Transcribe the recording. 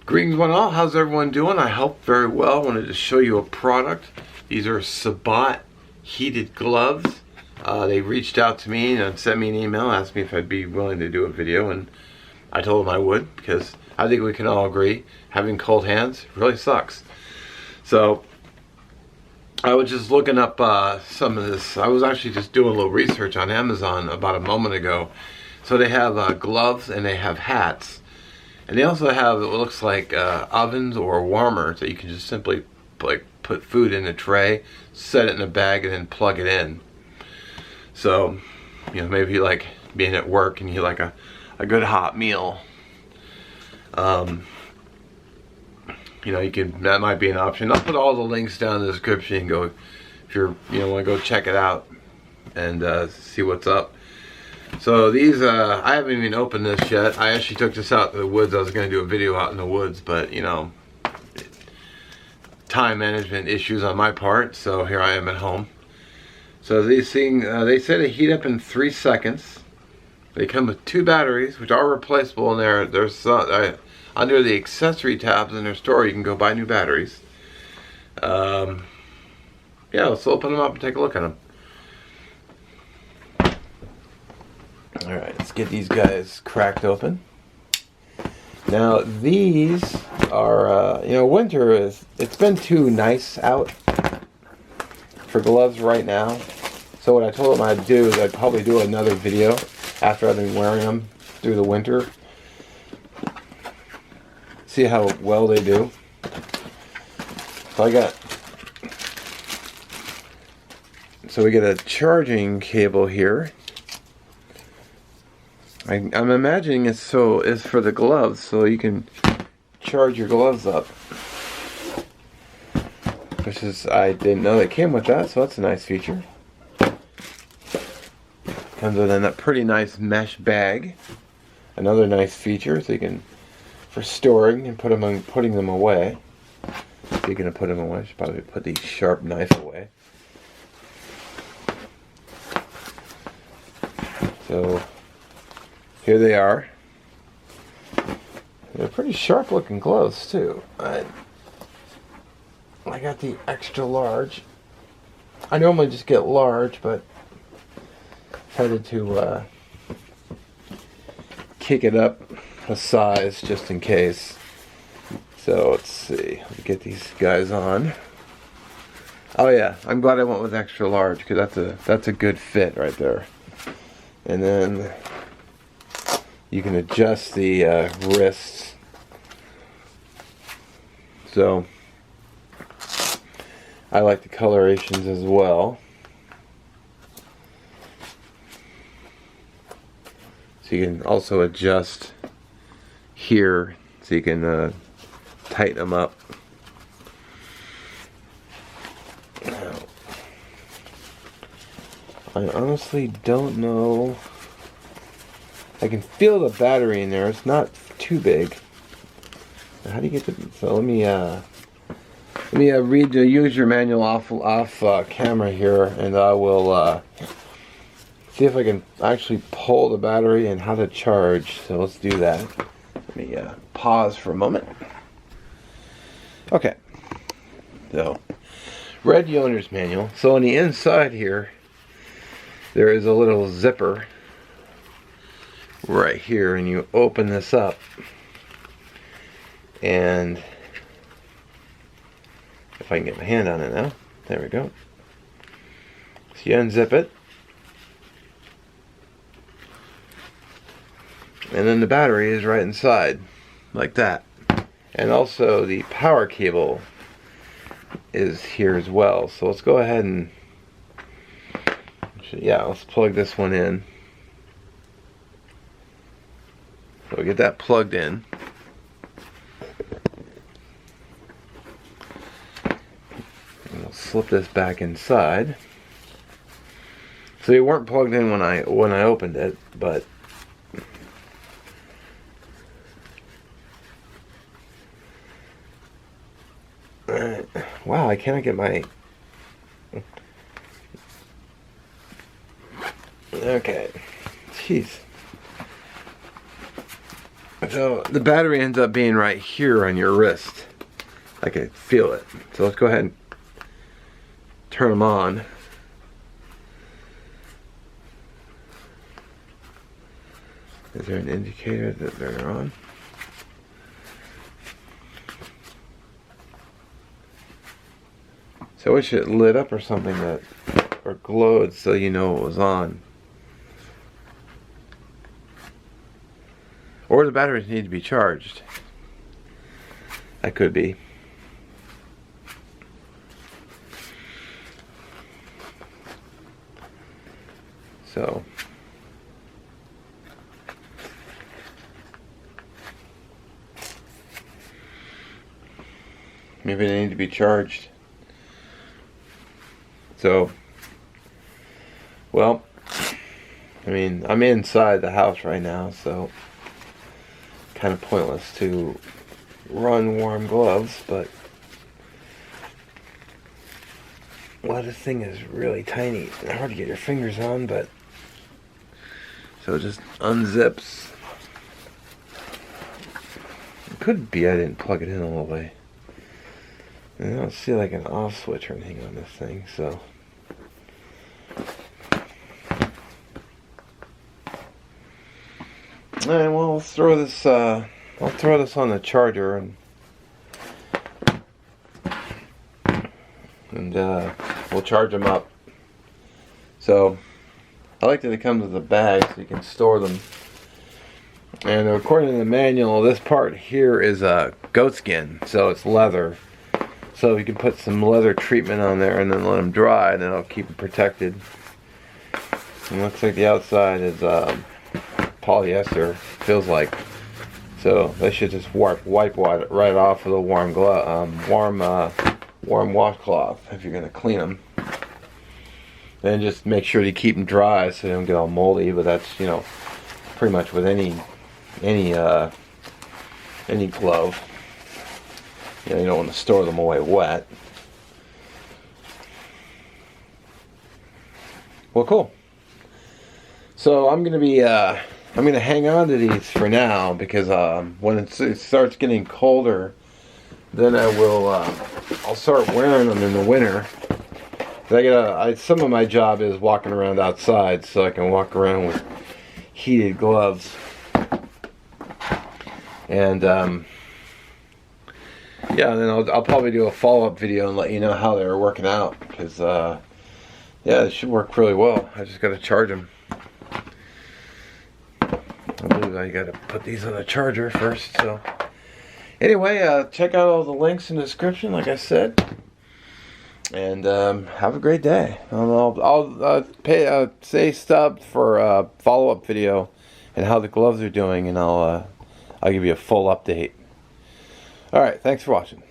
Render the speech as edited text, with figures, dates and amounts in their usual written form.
Greetings one all, how's everyone doing? I hope very well. I wanted to show you a product. These are Sabot heated gloves. They reached out to me and sent me an email, asked me if I'd be willing to do a video, and I told them I would, because I think we can all agree having cold hands really sucks. So I was just looking up some of this. I was actually just doing a little research on Amazon about a moment ago. So they have gloves and they have hats. And they also have, it looks like ovens or warmers that you can just simply like put food in a tray, set it in a bag, and then plug it in. So, you know, maybe like being at work and you like a good hot meal. You know, you can, that might be an option. I'll put all the links down in the description. Go if you're, you know, want to go check it out and see what's up. So these, I haven't even opened this yet. I actually took this out to the woods. I was going to do a video out in the woods, but you know, time management issues on my part. So here I am at home. So these things, they say they heat up in 3 seconds. They come with 2 batteries, which are replaceable. And there's under the accessory tabs in their store, you can go buy new batteries. Yeah, let's open them up and take a look at them. Alright, let's get these guys cracked open. Now these are, you know, winter it's been too nice out for gloves right now. So what I told them I'd do is I'd probably do another video after I've been wearing them through the winter. See how well they do. So we get a charging cable here. I'm imagining it's for the gloves, so you can charge your gloves up. Which is, I didn't know they came with that, so that's a nice feature. Comes with a pretty nice mesh bag. Another nice feature, so you can, for storing and putting them away. So you're gonna put them away. I should probably put the sharp knife away. So here they are. They're pretty sharp looking gloves too. I got the extra large. I normally just get large, but decided to kick it up a size just in case. So let's see. Let me get these guys on. Oh yeah, I'm glad I went with extra large because that's a good fit right there. And then you can adjust the wrists. So I like the colorations as well. So you can also adjust here so you can tighten them up. Now, I honestly don't know. I can feel the battery in there. It's not too big. How do you get the? So let me read the user manual off camera here, and I will see if I can actually pull the battery and how to charge. So let's do that. Let me pause for a moment. Okay. So read the owner's manual. So on the inside here, there is a little zipper right here, and you open this up, and if I can get my hand on it now, there we go. So you unzip it, and then the battery is right inside like that, and also the power cable is here as well. So let's go ahead and let's plug this one in. So we get that plugged in. And we'll slip this back inside. So they weren't plugged in when I opened it, but wow, I cannot get my. Okay, jeez. So the battery ends up being right here on your wrist. I can feel it. So let's go ahead and turn them on. Is there an indicator that they're on? So I wish it lit up or something that, or glowed so you know it was on. Or the batteries need to be charged. That could be. So. Maybe they need to be charged. So, well, I mean, I'm inside the house right now, so kind of pointless to run warm gloves, but well, this thing is really tiny. It's hard to get your fingers on, but so it just unzips. It could be I didn't plug it in all the way. And I don't see like an off switch or anything on this thing, so. Alright, well, let's throw this, I'll throw this on the charger and we'll charge them up. So, I like that it comes with a bag so you can store them. And according to the manual, this part here is a goat skin, so it's leather. So you can put some leather treatment on there and then let them dry, and then it'll keep them protected. And it looks like the outside is polyester, feels like. So they should just wipe right off with a warm washcloth if you're gonna clean them. Then just make sure to keep them dry so they don't get all moldy. But that's, you know, pretty much with any glove. You know, you don't want to store them away wet. Well, cool. So I'm gonna hang on to these for now because when it starts getting colder, then I'll start wearing them in the winter. Some of my job is walking around outside, so I can walk around with heated gloves. And yeah, and then I'll probably do a follow-up video and let you know how they're working out, because yeah, it should work really well. I just got to charge them. I believe I got to put these on the charger first. So anyway, check out all the links in the description, like I said, and have a great day. I'll say stub for a follow-up video and how the gloves are doing, and I'll give you a full update. All right, thanks for watching.